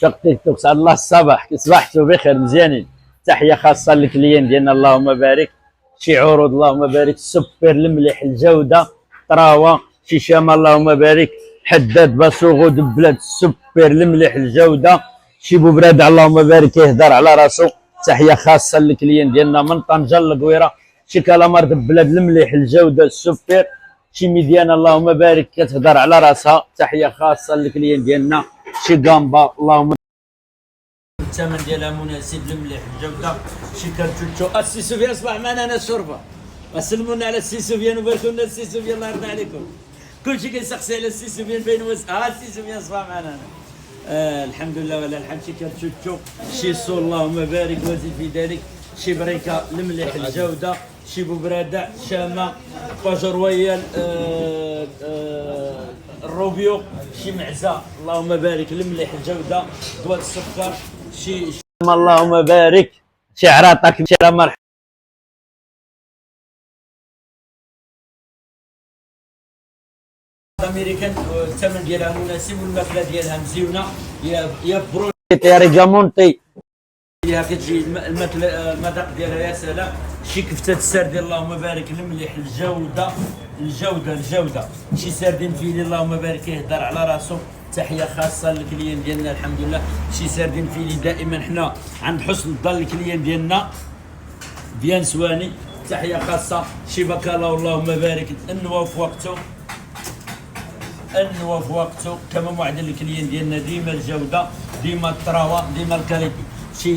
شق تيك توك سعد الله الصباح، كي صبحتوا بخير مزيانين. تحيه خاصه للكليين ديالنا اللهم بارك. شي عروض اللهم بارك، سوبر المليح الجوده، طراوه شي شامه اللهم بارك، حداد باسوغو دبلات سوبر المليح الجوده، شي بوبراد اللهم بارك يهدر على راسو. تحيه خاصه للكليين ديالنا من طنجه للقويره، شي كالامار دبلات المليح الجوده السوبر، شي ميديان اللهم بارك كتهدر على راسها. تحيه خاصه للكليين ديالنا. شي كامبا اللهم الثمن ديالها مناسب المليح الجوده. شي كارتوتشو السي سفيان صباح معنا انا الشربه، وسلمونا على السي سفيان وباركوا لنا السي سفيان الله يرضى عليكم. كلشي كيسقسي على السي سفيان فين هو. السي سفيان صباح معنا انا. الحمد لله ولا الحمد. شي كارتوتشو شي سو اللهم بارك وزيد في ذلك، شي بريكه المليح الجوده، شي بوبرادع شامه، باج رويال الروبيو، شي معزه اللهم بارك المليح الجوده، دواء السكر، شي اللهم بارك، شي عراطك شي مرحبا امريكان. الثمن ديالها مناسب والماكله ديالها مزيونه. يا بروتي يا ريجامونتي، فيها كتجي الماكله المذاق ديالها يا سلام. شي كفته السردين اللهم بارك المليح الجوده الجوده. شي سردين فيلي اللهم بارك يهدر على راسو. تحيه خاصه للكليين ديالنا الحمد لله. شي سردين فيلي دائما حنا عند حسن الظن الكليين ديالنا بيان سواني. تحيه خاصه. شي بكالاو اللهم بارك النوا في وقته، النوا في وقته كما موعد الكليين ديالنا، ديما الجوده ديما الطراوه ديما الكاليتي. شي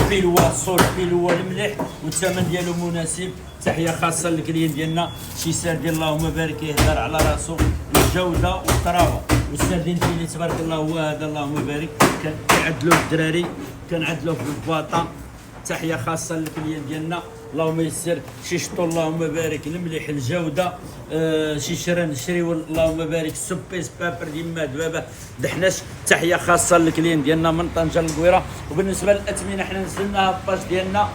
بيلوا صول بيلوا المليح والثمن ديالو مناسب. تحيه خاصه للكليين ديالنا. شي سردين اللهم بارك يهدر على راسو الجوده والطراوه. والسردين فيلي تبارك الله هو هذا اللهم بارك كنعدلوه الدراري، كنعدلوه في البواطه. تحيه خاصه للكليين ديالنا اللهم يسر. شي شطو اللهم بارك المليح الجوده، شي شرن شريول اللهم بارك سوبيس بابر ديما دبابه دحناش. تحيه خاصه للكليين ديالنا من طنجه للقويره. وبالنسبه للاثمنه حنا نزلناها باج ديالنا.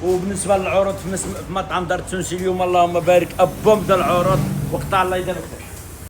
وبالنسبه للعروض في مطعم دار التونسي اليوم اللهم بارك ابوم ديال العروض وقطع الله يدير الخير.